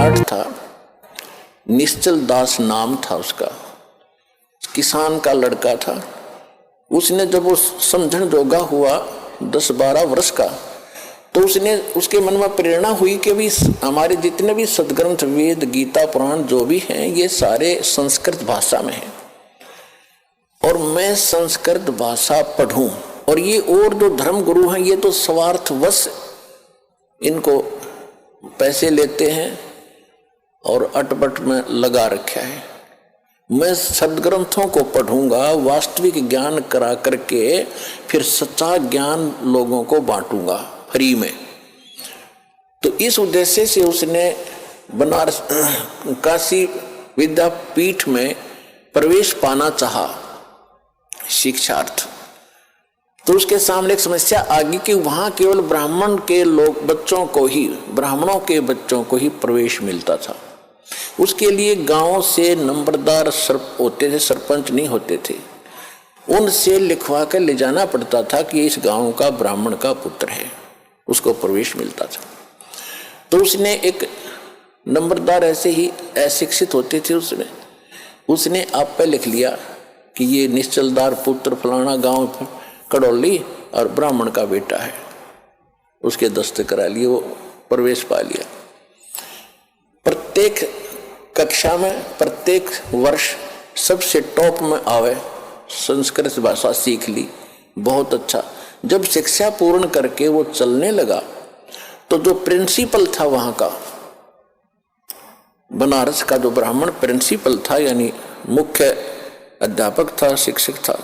जाट था, निश्चल दास नाम था उसका, किसान का लड़का था। उसने जब वो समझण जोगा हुआ 10-12 वर्ष का, तो उसके मन में प्रेरणा हुई कि भी हमारे जितने भी सदग्रंथ वेद गीता पुराण जो भी हैं ये सारे संस्कृत भाषा में हैं और मैं संस्कृत भाषा पढ़ूं। और ये और जो धर्म गुरु हैं ये तो स्वार्थवश इनको पैसे लेते हैं और अटपट में लगा रखा है। मैं सदग्रंथों को पढ़ूंगा, वास्तविक ज्ञान करा करके फिर सच्चा ज्ञान लोगों को बांटूंगा फ्री में। तो इस उद्देश्य से उसने बनारस काशी विद्यापीठ में प्रवेश पाना चाहा शिक्षार्थ। तो उसके सामने एक समस्या आ गई कि वहां केवल ब्राह्मण के लोग बच्चों को ही, ब्राह्मणों के बच्चों को ही प्रवेश मिलता था। उसके लिए गांव से नंबरदार होते थे, सरपंच नहीं होते थे, उनसे लिखवा कर ले जाना पड़ता था कि इस गांव का ब्राह्मण का पुत्र है, उसको प्रवेश मिलता था। तो उसने एक नंबरदार ऐसे ही अशिक्षित होते थे, उसने आप पे लिख लिया कि ये निश्चलदार पुत्र फलाना गांव कड़ौली और ब्राह्मण का बेटा है। उसके दस्तखत करा लिए, वो प्रवेश पा लिया। प्रत्येक कक्षा में प्रत्येक वर्ष सबसे टॉप में आवे, संस्कृत भाषा सीख ली, बहुत अच्छा। जब शिक्षा पूर्ण करके वो चलने लगा तो जो प्रिंसिपल था वहां का, बनारस का जो ब्राह्मण प्रिंसिपल था यानी मुख्य अध्यापक था, शिक्षक था,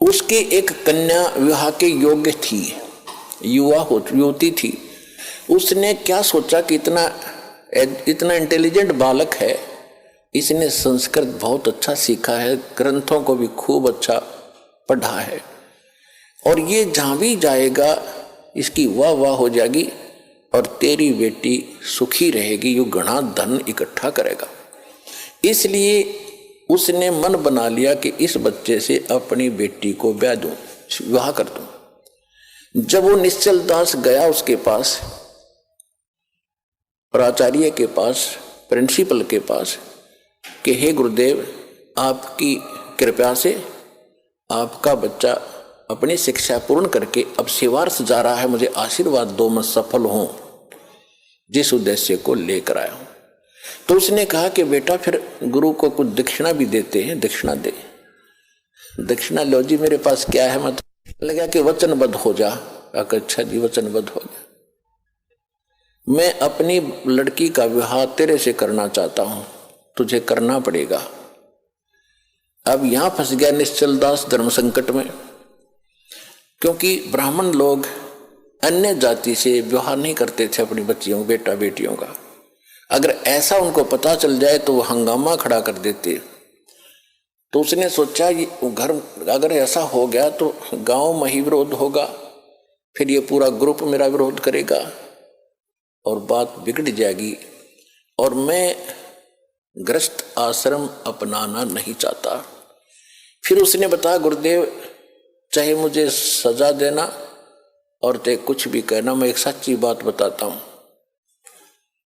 उसके एक कन्या विवाह के योग्य थी, युवती थी। उसने क्या सोचा कि इतना इंटेलिजेंट बालक है, इसने संस्कृत बहुत अच्छा सीखा है, ग्रंथों को भी खूब अच्छा पढ़ा है और ये जहां भी जाएगा इसकी वाह वाह हो जाएगी और तेरी बेटी सुखी रहेगी, यू घना धन इकट्ठा करेगा। इसलिए उसने मन बना लिया कि इस बच्चे से अपनी बेटी को ब्याह दूं, विवाह कर दूं। जब वो निश्चल दास गया उसके पास, प्राचार्य के पास, प्रिंसिपल के पास कि हे गुरुदेव, आपकी कृपा से आपका बच्चा अपनी शिक्षा पूर्ण करके अब सेवार्थ जा रहा है, मुझे आशीर्वाद दो, मैं सफल हूं जिस उद्देश्य को लेकर आया हूं। तो उसने कहा कि बेटा फिर गुरु को कुछ दक्षिणा भी देते हैं, दक्षिणा दे। दक्षिणा लो जी, मेरे पास क्या है, मत लगा कि वचनबद्ध हो जा। अच्छा जी, वचनबद्ध हो जा, मैं अपनी लड़की का विवाह तेरे से करना चाहता हूं, तुझे करना पड़ेगा। अब यहां फंस गया निश्चल दास धर्म संकट में, क्योंकि ब्राह्मण लोग अन्य जाति से विवाह नहीं करते थे अपनी बच्चियों बेटा बेटियों का। अगर ऐसा उनको पता चल जाए तो वो हंगामा खड़ा कर देते। तो उसने सोचा ये घर अगर ऐसा हो गया तो गांव में ही विरोध होगा, फिर ये पूरा ग्रुप मेरा विरोध करेगा और बात बिगड़ जाएगी और मैं ग्रस्त आश्रम अपनाना नहीं चाहता। फिर उसने बताया गुरुदेव, चाहे मुझे सजा देना और चाहे कुछ भी कहना, मैं एक सच्ची बात बताता हूं,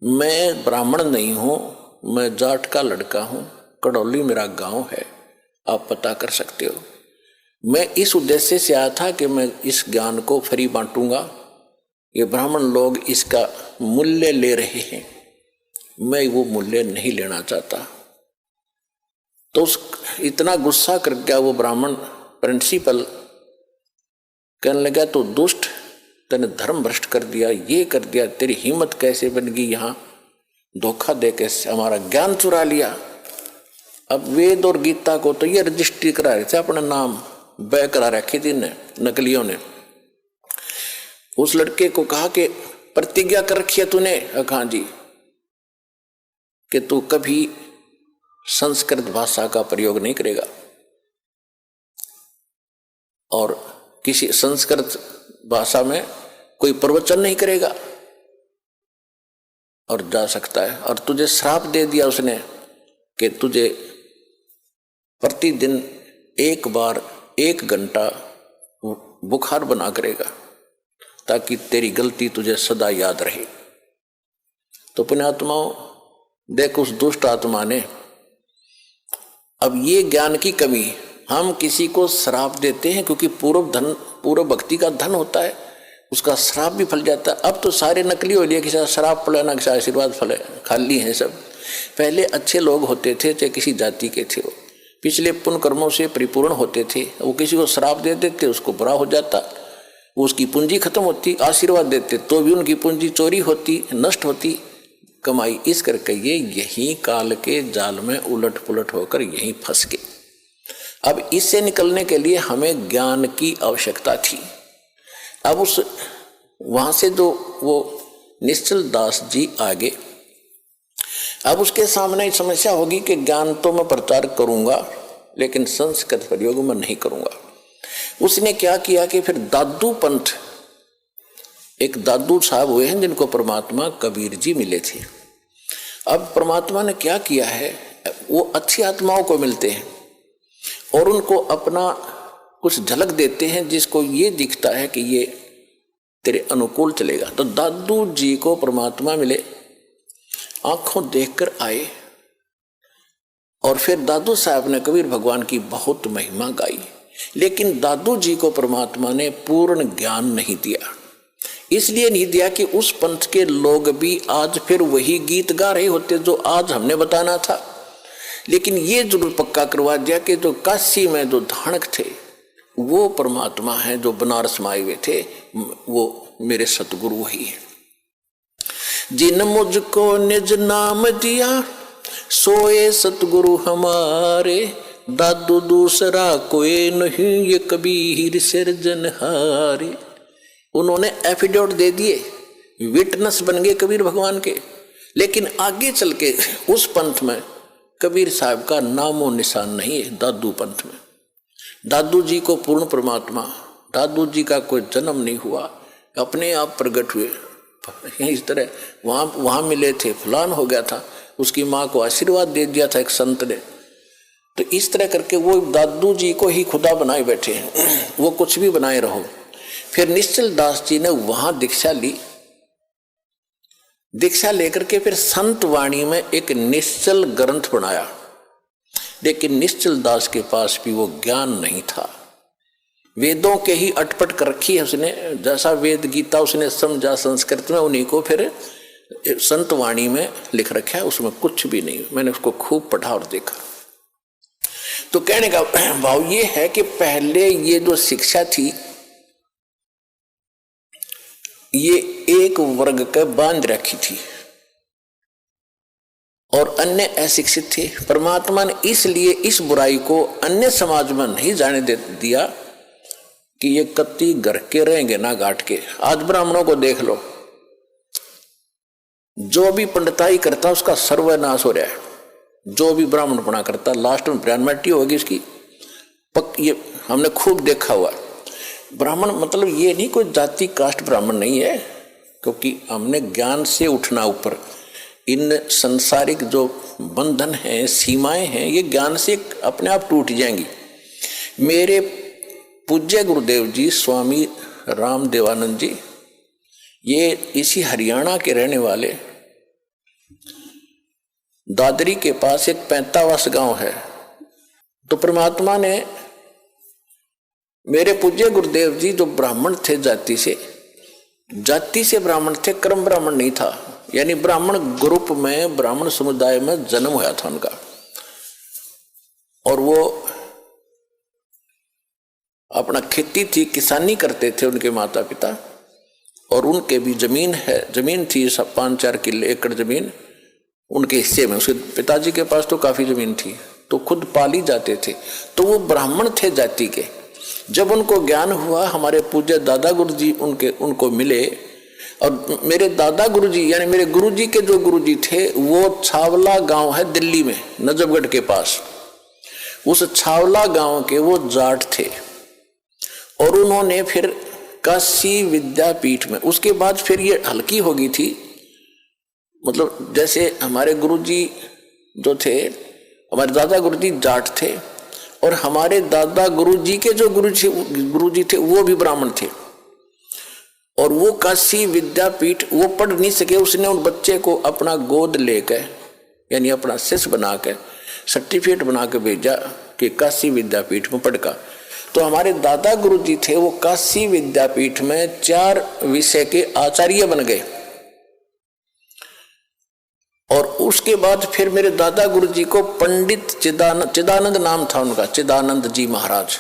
मैं ब्राह्मण नहीं हूं, मैं जाट का लड़का हूं, कड़ौली मेरा गांव है, आप पता कर सकते हो। मैं इस उद्देश्य से आया था कि मैं इस ज्ञान को फ्री बांटूंगा, ये ब्राह्मण लोग इसका मूल्य ले रहे हैं, मैं वो मूल्य नहीं लेना चाहता। तो इतना गुस्सा कर गया वो ब्राह्मण प्रिंसिपल, कहने लगा तो दुष्ट, तूने धर्म भ्रष्ट कर दिया, ये कर दिया, तेरी हिम्मत कैसे बन गई, यहाँ धोखा दे के हमारा ज्ञान चुरा लिया। अब वेद और गीता को तो ये रजिस्ट्री करा रहे थे, अपना नाम बै करा रखी थी नकलियों ने। उस लड़के को कहा कि प्रतिज्ञा कर रखी है तूने? कहा जी, कि तू कभी संस्कृत भाषा का प्रयोग नहीं करेगा और किसी संस्कृत भाषा में कोई प्रवचन नहीं करेगा और जा सकता है। और तुझे श्राप दे दिया उसने कि तुझे प्रतिदिन एक बार 1 घंटा बुखार बना करेगा ताकि तेरी गलती तुझे सदा याद रहे। तो पुण्यात्माओं, देख उस दुष्ट आत्मा ने, अब ये ज्ञान की कमी, हम किसी को श्राप देते हैं क्योंकि पूर्व भक्ति का धन होता है, उसका श्राप भी फल जाता है। अब तो सारे नकली हो लिए, किसी श्राप फले ना किसी आशीर्वाद फले, खाली हैं सब। पहले अच्छे लोग होते थे, चाहे किसी जाति के थे, वो पिछले पुण्य कर्मों से परिपूर्ण होते थे, वो किसी को श्राप दे देते, उसको बुरा हो जाता, वो उसकी पूंजी खत्म होती। आशीर्वाद देते तो भी उनकी पूंजी चोरी होती, नष्ट होती कमाई। इस करके ये यही काल के जाल में उलट पुलट होकर यहीं फंस गए। अब इससे निकलने के लिए हमें ज्ञान की आवश्यकता थी। अब उस वहां से जो वो निश्चल दास जी आगे, अब उसके सामने समस्या होगी कि ज्ञान तो मैं प्रचार करूंगा लेकिन संस्कृत प्रयोग मैं नहीं करूंगा। उसने क्या किया कि फिर दादू पंथ, एक दादू साहब हुए हैं जिनको परमात्मा कबीर जी मिले थे। अब परमात्मा ने क्या किया है, वो अच्छी आत्माओं को मिलते हैं और उनको अपना कुछ झलक देते हैं जिसको ये दिखता है कि ये तेरे अनुकूल चलेगा। तो दादू जी को परमात्मा मिले, आंखों देखकर आए और फिर दादू साहब ने कबीर भगवान की बहुत महिमा गाई। लेकिन दादू जी को परमात्मा ने पूर्ण ज्ञान नहीं दिया। इसलिए नहीं दिया कि उस पंथ के लोग भी आज फिर वही गीत गा रहे होते जो आज हमने बताना था। लेकिन ये जरूर पक्का करवा दिया कि जो काशी में जो धानक थे वो परमात्मा है, जो बनारस में आए हुए थे वो मेरे सतगुरु वही है। जिन मुझको निज नाम दिया सोए सतगुरु हमारे, दादू दूसरा कोई नहीं ये कबीर सिरजनहारे। उन्होंने एफिडेविट दे दिए, विटनेस बन गए कबीर भगवान के। लेकिन आगे चल के उस पंथ में कबीर साहब का नामो निशान नहीं है। दादू पंथ में दादू जी को पूर्ण परमात्मा, दादू जी का कोई जन्म नहीं हुआ, अपने आप प्रकट हुए। इस तरह वहां मिले थे, फलान हो गया था, उसकी माँ को आशीर्वाद दे दिया था एक संत ने। तो इस तरह करके वो दादू जी को ही खुदा बनाए बैठे हैं, वो कुछ भी बनाए रहो। फिर निश्चल दास जी ने वहां दीक्षा ली, दीक्षा लेकर के फिर संत वाणी में एक निश्चल ग्रंथ बनाया। लेकिन निश्चल दास के पास भी वो ज्ञान नहीं था, वेदों के ही अटपट कर रखी है उसने। जैसा वेद गीता उसने समझा संस्कृत में, उन्हीं को फिर संत वाणी में लिख रखा है, उसमें कुछ भी नहीं। मैंने उसको खूब पढ़ा और देखा। तो कहने का भाव ये है कि पहले ये जो शिक्षा थी ये एक वर्ग के बांध रखी थी और अन्य अशिक्षित थे। परमात्मा ने इसलिए इस बुराई को अन्य समाज में नहीं जाने दे दिया कि ये कत्ती घर के रहेंगे ना घाट के। आज ब्राह्मणों को देख लो, जो भी पंडिताई करता उसका सर्वनाश हो रहा है। जो भी ब्राह्मणपना करता लास्ट में ब्राह्मणटी होगी इसकी, ये हमने खूब देखा हुआ। ब्राह्मण मतलब ये नहीं कोई जाति कास्ट ब्राह्मण नहीं है, क्योंकि हमने ज्ञान से उठना ऊपर। इन संसारिक जो बंधन हैं, सीमाएं हैं, ये ज्ञान से अपने आप टूट जाएंगी। मेरे पूज्य गुरुदेव जी स्वामी राम देवानंद जी, ये इसी हरियाणा के रहने वाले, दादरी के पास एक 45 गांव है। तो परमात्मा ने मेरे पूज्य गुरुदेव जी जो ब्राह्मण थे, जाति से ब्राह्मण थे, कर्म ब्राह्मण नहीं था, यानी ब्राह्मण ग्रुप में, ब्राह्मण समुदाय में जन्म हुआ था उनका। और वो अपना खेती थी, किसानी करते थे उनके माता पिता, और उनके भी जमीन थी 5-4 किले एकड़ जमीन उनके हिस्से में। उसके पिताजी के पास तो काफी जमीन थी, तो खुद पाली जाते थे। तो वो ब्राह्मण थे जाति के। जब उनको ज्ञान हुआ, हमारे पूज्य दादा गुरु जी उनको मिले, और मेरे दादा गुरु जी यानी मेरे गुरु जी के जो गुरु जी थे वो छावला गांव है दिल्ली में, नजफगढ़ के पास। उस छावला गांव के वो जाट थे और उन्होंने फिर काशी विद्यापीठ में, उसके बाद फिर ये हल्की हो गई थी। मतलब जैसे हमारे गुरुजी जो थे, हमारे दादा गुरुजी जाट थे और हमारे दादा गुरुजी के जो गुरुजी थे वो भी ब्राह्मण थे। और वो काशी विद्यापीठ वो पढ़ नहीं सके, उसने उन बच्चे को अपना गोद लेकर यानी अपना शिष्य बना के सर्टिफिकेट बना के भेजा कि काशी विद्यापीठ में पढ़का। तो हमारे दादा गुरुजी थे वो काशी विद्यापीठ में 4 विषय के आचार्य बन गए। और उसके बाद फिर मेरे दादा गुरुजी को पंडित चिदानंद नाम था उनका, चिदानंद जी महाराज,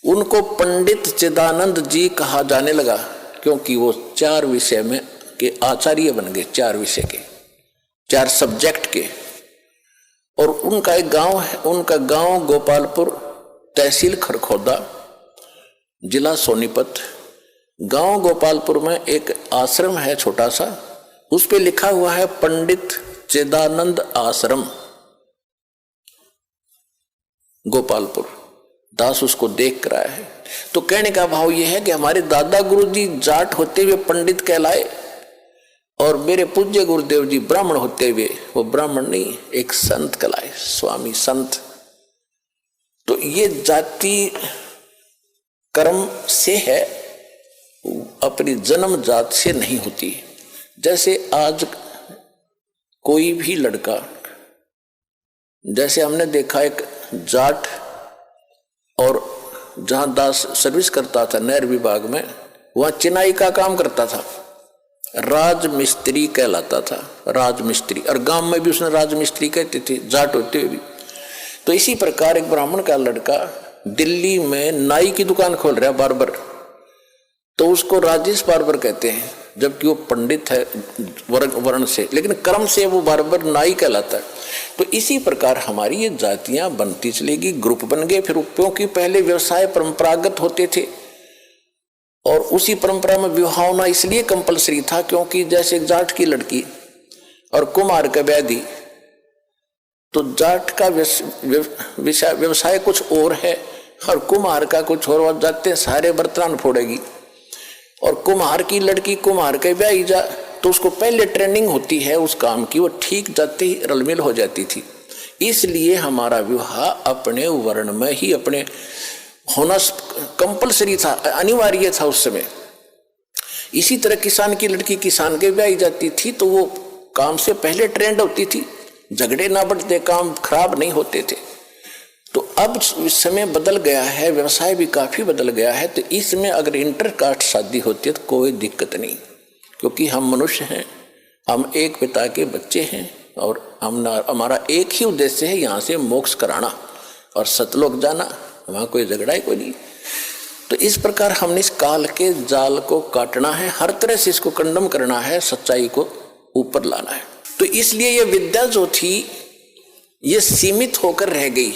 उनको पंडित चिदानंद जी कहा जाने लगा क्योंकि वो 4 विषय में के आचार्य बन गए, 4 विषय के, 4 सब्जेक्ट के। और उनका एक गांव है, उनका गांव गोपालपुर, तहसील खरखोदा, जिला सोनीपत। गांव गोपालपुर में एक आश्रम है छोटा सा, उस पे लिखा हुआ है पंडित चिदानंद आश्रम गोपालपुर। दास उसको देख कर आया है। तो कहने का भाव यह है कि हमारे दादा गुरुजी जाट होते हुए पंडित कहलाए और मेरे पूज्य गुरुदेव जी ब्राह्मण होते हुए वो ब्राह्मण नहीं, एक संत कहलाए, स्वामी संत। तो ये जाति कर्म से है, अपनी जन्म जात से नहीं होती। जैसे आज कोई भी लड़का, जैसे हमने देखा एक जाट और जहां दास सर्विस करता था नहर विभाग में, वहां चिनाई का काम करता था, राजमिस्त्री कहलाता था, राजमिस्त्री। और गांव में भी उसने राजमिस्त्री कहते थे, जाट होते हुए भी। तो इसी प्रकार एक ब्राह्मण का लड़का दिल्ली में नाई की दुकान खोल रहा है, बार्बर, तो उसको राजेश बार्बर कहते हैं, जबकि वो पंडित है वर्ण से, लेकिन कर्म से वो बार्बर नाई कहलाता है। तो इसी प्रकार हमारी ये जातियां बनती चलेगी, ग्रुप बन गए। फिर क्योंकि पहले व्यवसाय परंपरागत होते थे और उसी परंपरा में विवाह होना इसलिए कंपलसरी था क्योंकि जैसे एक जाट की लड़की और कुम्हार का व्याधि, तो जाट का व्यवसाय कुछ और है और कुम्हार का कुछ और, वह जाते सारे बर्तन फोड़ेगी। और कुम्हार की लड़की कुम्हार के ब्याही जा तो उसको पहले ट्रेनिंग होती है उस काम की, वो ठीक जाते ही रलमिल हो जाती थी। इसलिए हमारा विवाह अपने वर्ण में ही अपने होना कंपलसरी था, अनिवार्य था उस समय। इसी तरह किसान की लड़की किसान के ब्याही जाती थी तो वो काम से पहले ट्रेंड होती थी, झगड़े ना बढ़ते, काम खराब नहीं होते थे। तो अब समय बदल गया है, व्यवसाय भी काफी बदल गया है। तो इसमें अगर इंटरकास्ट शादी होती है तो कोई दिक्कत नहीं, क्योंकि हम मनुष्य हैं, हम एक पिता के बच्चे हैं और हमारा एक ही उद्देश्य है, यहाँ से मोक्ष कराना और सतलोक जाना, वहाँ कोई झगड़ा ही कोई नहीं। तो इस प्रकार हमने इस काल के जाल को काटना है, हर तरह से इसको कंडम करना है, सच्चाई को ऊपर लाना है। तो इसलिए ये विद्या जो थी ये सीमित होकर रह गई।